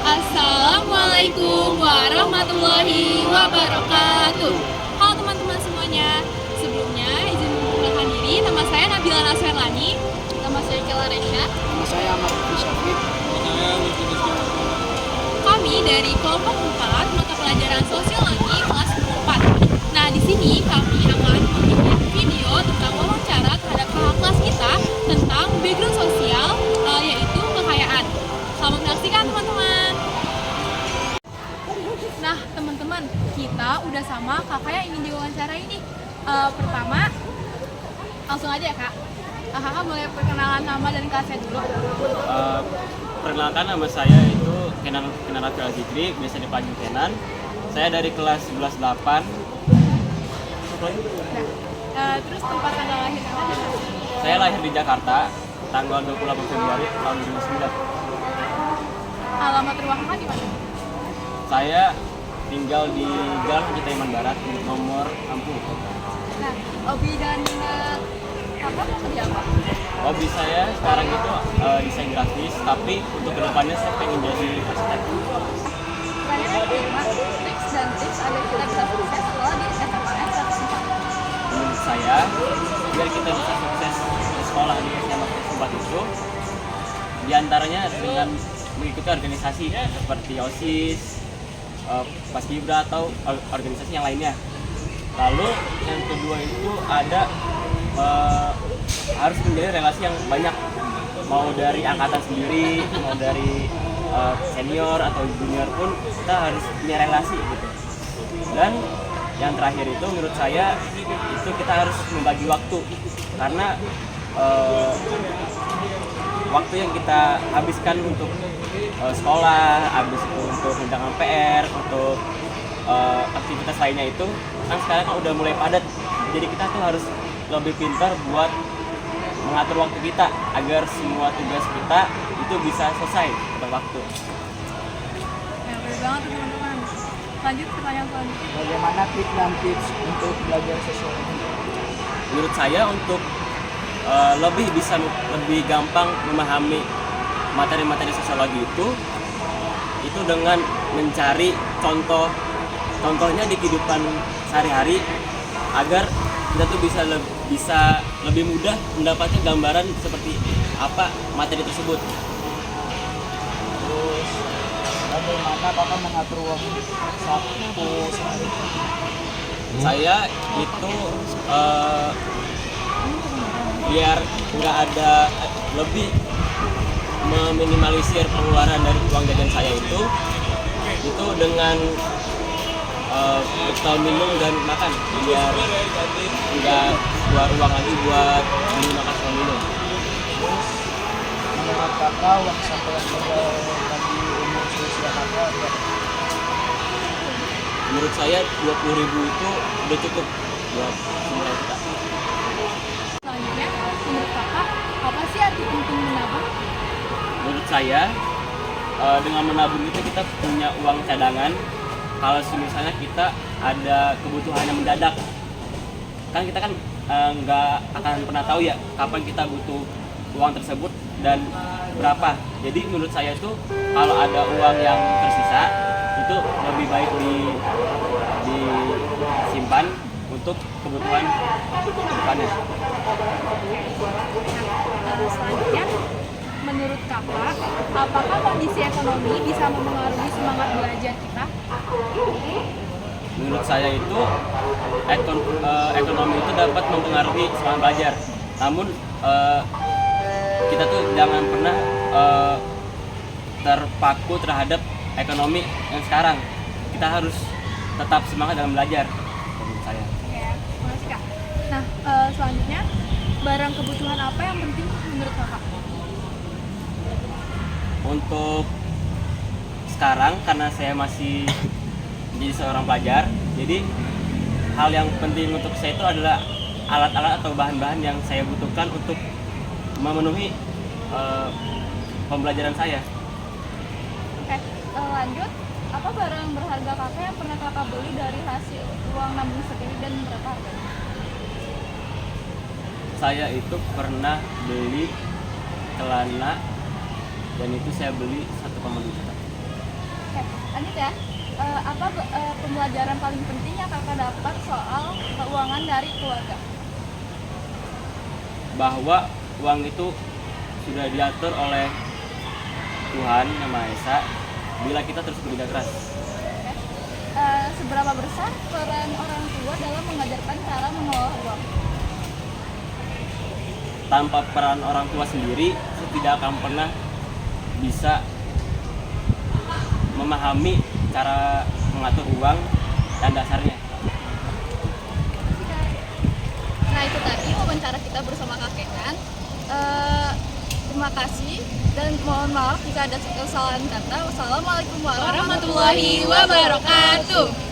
Assalamualaikum warahmatullahi wabarakatuh. Halo teman-teman semuanya. Sebelumnya izin memperkenalkan diri. Nama saya Nabila Nasrani. Nama saya Kela Resya. Nama saya Ahmad Syafid. Kami dari kelompok 4 mata pelajaran sosiologi kelas 4. Nah, di sini kami akan membuat video tentang wawancara terhadap kakak kelas kita tentang background sosial, yaitu kekayaan. Selamat menyaksikan teman-teman. Nah, teman-teman, kita udah sama kakak yang ingin diwawancarai nih. Pertama, langsung aja ya kak. Kakak boleh perkenalan nama dan kelasnya dulu. Perkenalkan, nama saya itu Kenan Rafael Zikri, biasa dipanggil Kenan. Saya dari kelas 11-8. Terus tempat tanggal lahir kakak di mana? Saya lahir di Jakarta, tanggal 28 Februari tahun 2009. Alamat rumah kakak di mana? Saya tinggal di Gang Citaiman Barat, nomor 60. Nah, hobi dan minat kakak mau kerja apa? Hobi saya sekarang itu desain grafis, tapi untuk kedepannya saya pengen jadi arsitek. Pertanyaan kelima, tips dan tips agar kita bisa sukses sekolah di SMAN 1 Menurut saya, biar kita bisa sukses di sekolah di SMA 4 itu, diantaranya dengan mengikuti organisasi seperti OSIS, Paskibra atau organisasi yang lainnya. Lalu yang kedua itu ada harus menjalin relasi yang banyak, mau dari angkatan sendiri, mau dari senior atau junior pun kita harus punya relasi gitu. Dan yang terakhir itu menurut saya itu kita harus membagi waktu, karena waktu yang kita habiskan untuk sekolah, habis itu untuk undangan PR, untuk aktivitas lainnya itu kan sekarang udah mulai padat. Jadi kita tuh harus lebih pintar buat mengatur waktu kita agar semua tugas kita itu bisa selesai tepat waktu. Ya, benar banget tuh, teman-teman. Lanjut pertanyaan selanjutnya. Bagaimana tips dan tips untuk belajar sosiologi? Menurut saya untuk lebih gampang memahami materi-materi sosiologi itu dengan mencari contohnya di kehidupan sehari-hari, agar kita tuh bisa lebih mudah mendapatkan gambaran seperti apa materi tersebut. Terus bagaimana Bapak mengatur waktu Sabtu sehari? Saya itu biar nggak ada lebih meminimalisir pengeluaran dari uang jajan saya itu dengan bekal minum dan makan, biar nggak keluar uang lagi buat beli makan sama minum. Terus menurut Kakak uang saku yang sudah bagi umur seusia Kakak berapa? Menurut saya 20.000 itu udah cukup buat semua kita. Selanjutnya, menurut kakak, apa sih arti penting menabung? Menurut saya dengan menabung itu kita punya uang cadangan. Kalau misalnya kita ada kebutuhan yang mendadak, kan kita kan nggak akan pernah tahu ya kapan kita butuh uang tersebut dan berapa. Jadi menurut saya itu kalau ada uang yang tersisa itu lebih baik disimpan untuk kebutuhan kedepannya. Selanjutnya, menurut kakak, apakah kondisi ekonomi bisa mempengaruhi semangat belajar kita? Menurut saya itu ekonomi itu dapat mempengaruhi semangat belajar. Namun kita tuh jangan pernah terpaku terhadap ekonomi yang sekarang. Kita harus tetap semangat dalam belajar, menurut saya. Ya, makasih kak. Nah, selanjutnya, barang kebutuhan apa yang penting menurut kakak? Untuk sekarang, karena saya masih menjadi seorang pelajar, jadi hal yang penting untuk saya itu adalah alat-alat atau bahan-bahan yang saya butuhkan untuk memenuhi pembelajaran saya. Oke, lanjut. Apa barang berharga kakak yang pernah kakak beli dari hasil uang nabung sendiri dan berapa harganya? Saya itu pernah beli celana dan itu saya beli 1,2 juta. Oke, lanjut ya. Pembelajaran paling penting yang kakak dapat soal keuangan dari keluarga? Bahwa uang itu sudah diatur oleh Tuhan Yang Maha Esa bila kita terus bekerja keras. Oke. Seberapa besar peran orang tua dalam mengajarkan cara mengelola uang? Tanpa peran orang tua sendiri, saya tidak akan pernah bisa memahami cara mengatur uang dan dasarnya. Nah, itu tadi wawancara kita bersama Kak Kenan. Terima kasih dan mohon maaf jika ada kesalahan kata. Wassalamualaikum warahmatullahi Warahmatullahi wabarakatuh.